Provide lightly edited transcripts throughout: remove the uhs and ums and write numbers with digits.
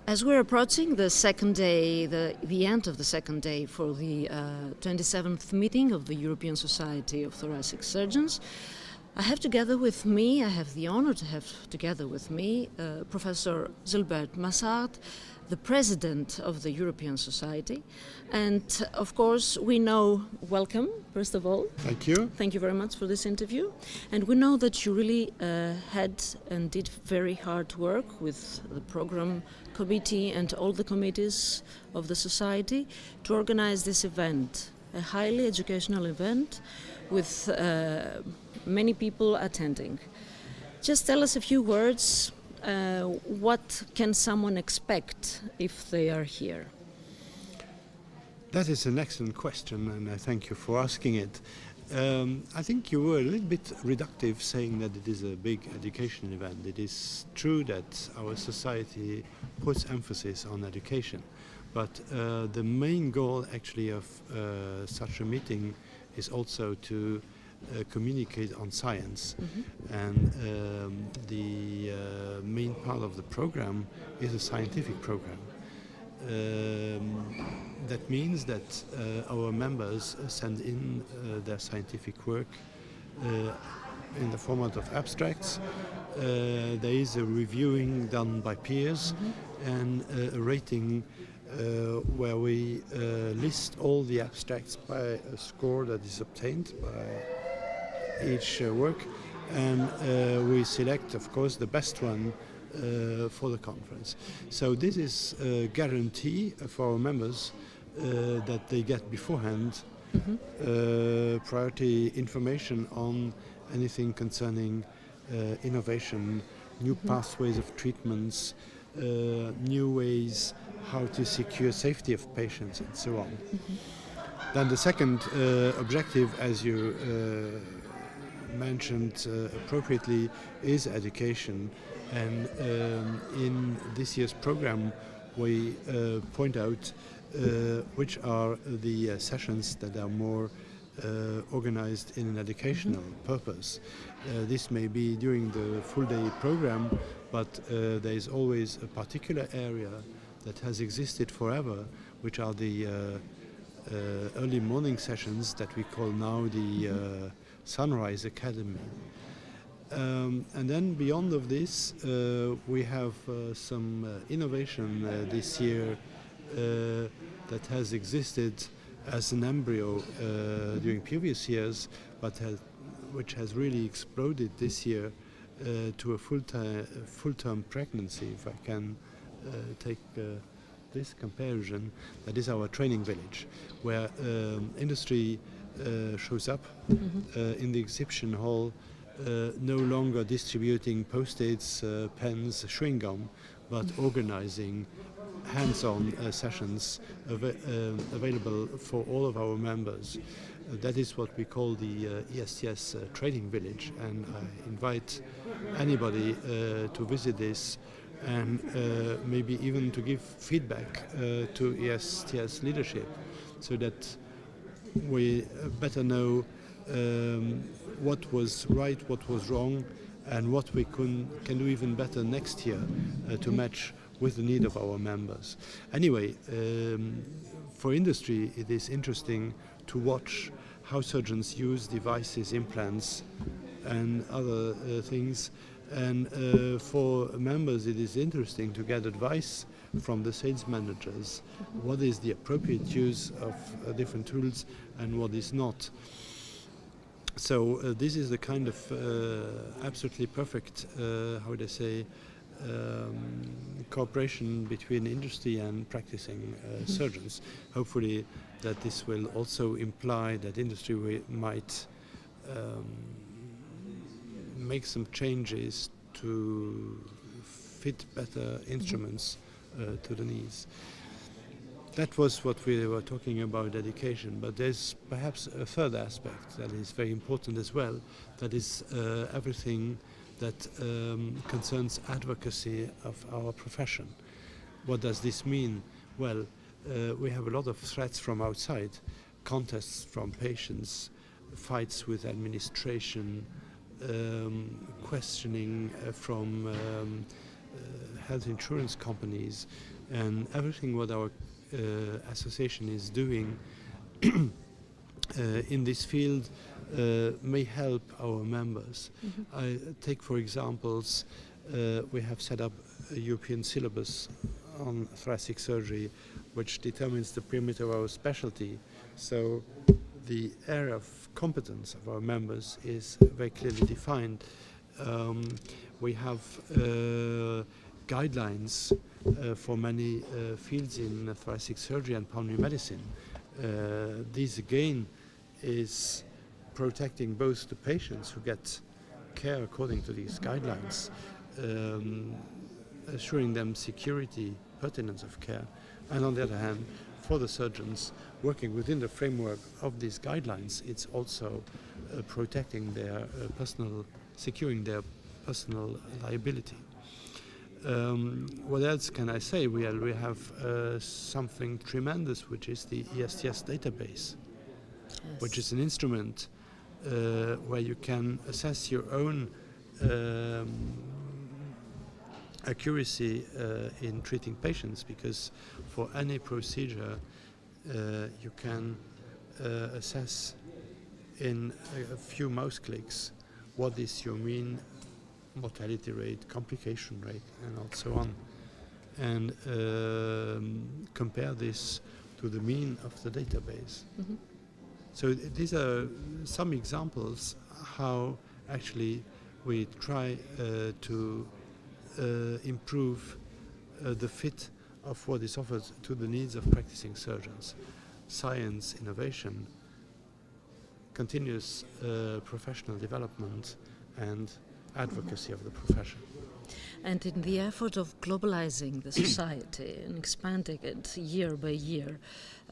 As we're approaching the second day, the end of the second day for the 27th meeting of the European Society of Thoracic Surgeons, I have the honor to have together with me Professor Gilbert Massard, the President of the European Society. And of course, welcome, first of all. Thank you. Thank you very much for this interview. And we know that you really had and did very hard work with the program committee and all the committees of the Society to organize this event, a highly educational event with many people attending. Just tell us a few words. What can someone expect if they are here? That is an excellent question, and I thank you for asking it. I think you were a little bit reductive saying that it is a big education event. It is true that our society puts emphasis on education, but the main goal actually of such a meeting is also to communicate on science. And the main part of the program is a scientific program. That means that our members send in their scientific work in the format of abstracts. There is a reviewing done by peers and a rating where we list all the abstracts by a score that is obtained by each work, and we select, of course, the best one for the conference. So this is a guarantee for our members that they get beforehand priority information on anything concerning innovation, new pathways of treatments, new ways how to secure safety of patients, and so on. Then the second objective, as you mentioned appropriately, is education. And in this year's program, we point out which are the sessions that are more organized in an educational purpose. This may be during the full-day program, but there is always a particular area that has existed forever, which are the early morning sessions that we call now the Sunrise Academy. And then beyond of this, we have some innovation this year that has existed as an embryo during previous years, but which has really exploded this year to a full-term pregnancy, if I can take this comparison. That is our training village, where industry shows up in the exhibition hall, no longer distributing post-its, pens, chewing gum, but organizing hands-on sessions available for all of our members. That is what we call the ESTS Training Village, and I invite anybody to visit this and maybe even to give feedback to ESTS leadership, so that we better know what was right, what was wrong, and what we can do even better next year to match with the need of our members. Anyway, for industry, it is interesting to watch how surgeons use devices, implants, and other things. And for members, it is interesting to get advice from the sales managers. What is the appropriate use of different tools and what is not? So this is the kind of absolutely perfect, how would I say, cooperation between industry and practicing surgeons. Hopefully that this will also imply that industry might make some changes to fit better instruments to the needs. That was what we were talking about, education, but there's perhaps a third aspect that is very important as well, that is everything that concerns advocacy of our profession. What does this mean? Well, we have a lot of threats from outside, contests from patients, fights with administration, questioning from health insurance companies, And everything what our association is doing in this field may help our members. I take for examples, we have set up a European syllabus on thoracic surgery which determines the perimeter of our specialty. So the area of competence of our members is very clearly defined. We have guidelines for many fields in thoracic surgery and pulmonary medicine. These again is protecting both the patients who get care according to these guidelines, assuring them security, pertinence of care, and on the other hand, for the surgeons working within the framework of these guidelines, it's also protecting their securing their personal liability. What else can I say? We have something tremendous, which is the ESTS database, which is an instrument where you can assess your own accuracy in treating patients, because for any procedure you can assess in a few mouse clicks what is your mean mortality rate, complication rate, and so on, and compare this to the mean of the database. So these are some examples how actually we try to improve the fit of what is offered to the needs of practicing surgeons. Science, innovation, continuous professional development, and advocacy of the profession. And in the effort of globalizing the society and expanding it year by year,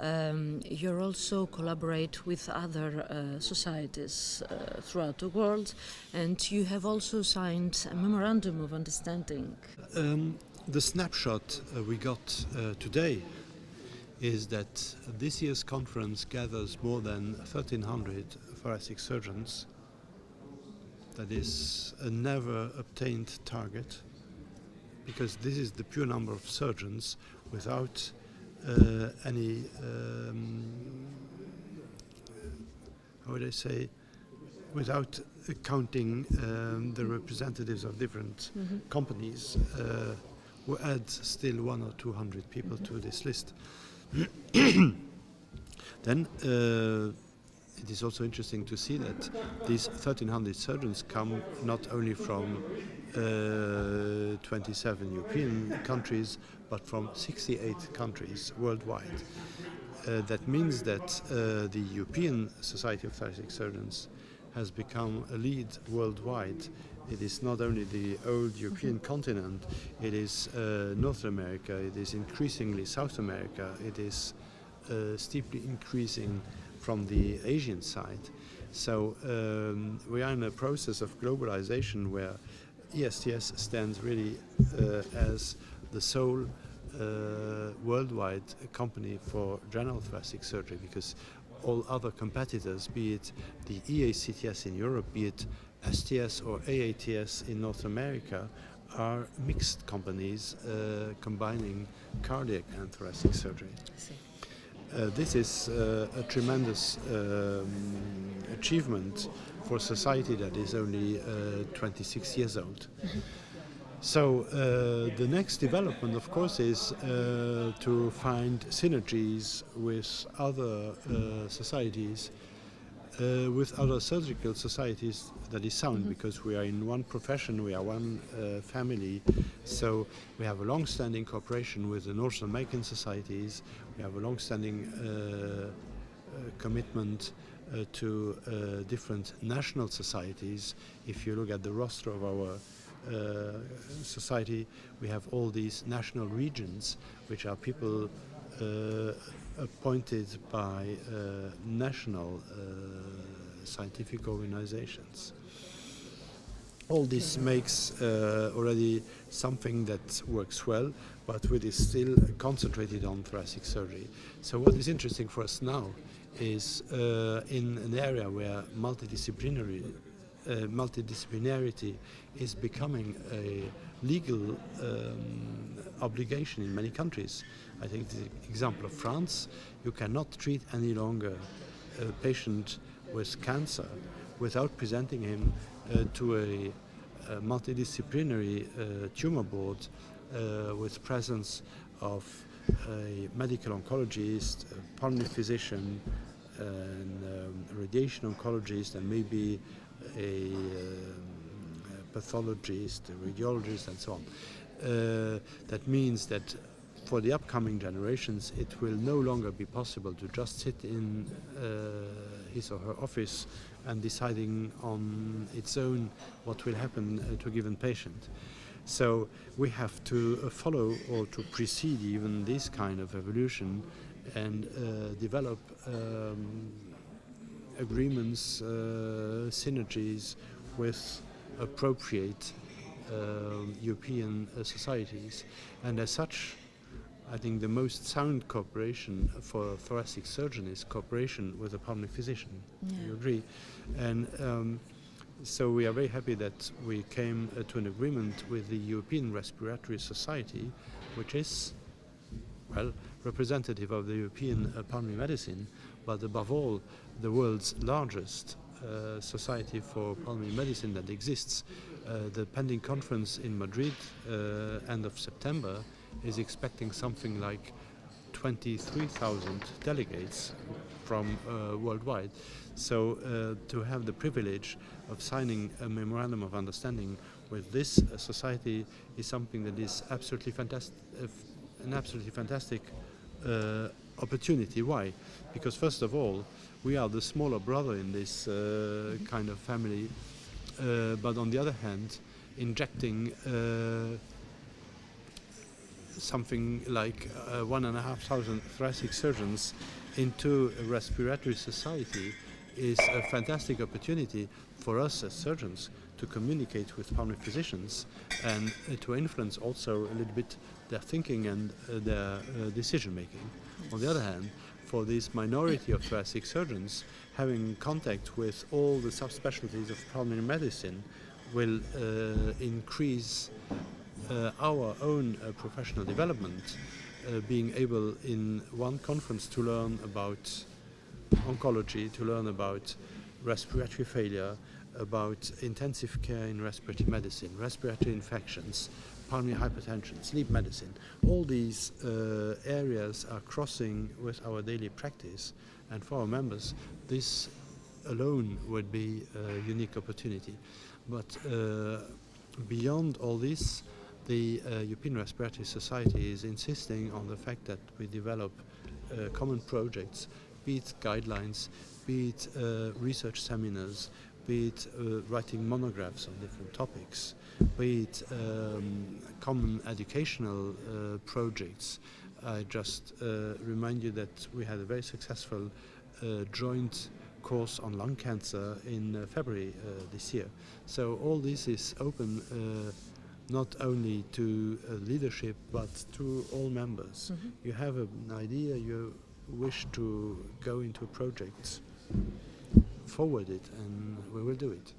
you also collaborate with other societies throughout the world, and you have also signed a memorandum of understanding. The snapshot we got today is that this year's conference gathers more than 1,300 thoracic surgeons. That is a never obtained target, because this is the pure number of surgeons without any, how would I say, without counting the representatives of different companies, who add still 100 or 200 people to this list. Then it is also interesting to see that these 1,300 surgeons come not only from 27 European countries, but from 68 countries worldwide. That means that the European Society of Thoracic Surgeons has become a lead worldwide. It is not only the old European continent, it is North America, it is increasingly South America, it is steeply increasing from the Asian side. So we are in a process of globalization where ESTS stands really as the sole worldwide company for general thoracic surgery, because all other competitors, be it the EACTS in Europe, be it STS or AATS in North America, are mixed companies combining cardiac and thoracic surgery. This is a tremendous achievement for a society that is only 26 years old. So the next development, of course, is to find synergies with other societies, with other surgical societies that is sound, because we are in one profession, we are one family. So we have a long-standing cooperation with the North American societies. We have a long-standing commitment to different national societies. If you look at the roster of our society, we have all these national regions, which are people appointed by national scientific organizations. All this makes already something that works well, but it is still concentrated on thoracic surgery. So what is interesting for us now is in an area where multidisciplinary multidisciplinarity is becoming a legal obligation in many countries. I take the example of France. You cannot treat any longer a patient with cancer without presenting him to a multidisciplinary tumor board with presence of a medical oncologist, a pulmonary physician, a radiation oncologist, and maybe a pathologist, a radiologist, and so on. That means that for the upcoming generations, it will no longer be possible to just sit in his or her office and deciding on its own what will happen to a given patient. So we have to follow or to precede even this kind of evolution and develop agreements, synergies with appropriate European societies. And as such, I think the most sound cooperation for a thoracic surgeon is cooperation with a pulmonary physician. Yeah. You agree? And so we are very happy that we came to an agreement with the European Respiratory Society, which is, well, representative of the European pulmonary medicine, but above all, the world's largest society for pulmonary medicine that exists. The pending conference in Madrid, end of September, is expecting something like 23,000 delegates from worldwide. So to have the privilege of signing a memorandum of understanding with this society is something that is absolutely fantastic, an absolutely fantastic opportunity. Why? Because first of all, we are the smaller brother in this kind of family, but on the other hand, injecting something like 1,500 thoracic surgeons into a respiratory society is a fantastic opportunity for us as surgeons to communicate with pulmonary physicians and to influence also a little bit their thinking and their decision making. On the other hand, for this minority of thoracic surgeons, having contact with all the subspecialties of pulmonary medicine will increase our own professional development, being able in one conference to learn about oncology, to learn about respiratory failure, about intensive care in respiratory medicine, respiratory infections, pulmonary hypertension, sleep medicine. All these areas are crossing with our daily practice, and for our members, this alone would be a unique opportunity. But beyond all this, the European Respiratory Society is insisting on the fact that we develop common projects, be it guidelines, be it research seminars, be it writing monographs on different topics, be it common educational projects. I just remind you that we had a very successful joint course on lung cancer in February this year. So all this is open not only to leadership but to all members. Mm-hmm. You have an idea, you wish to go into a project, forward it and we will do it.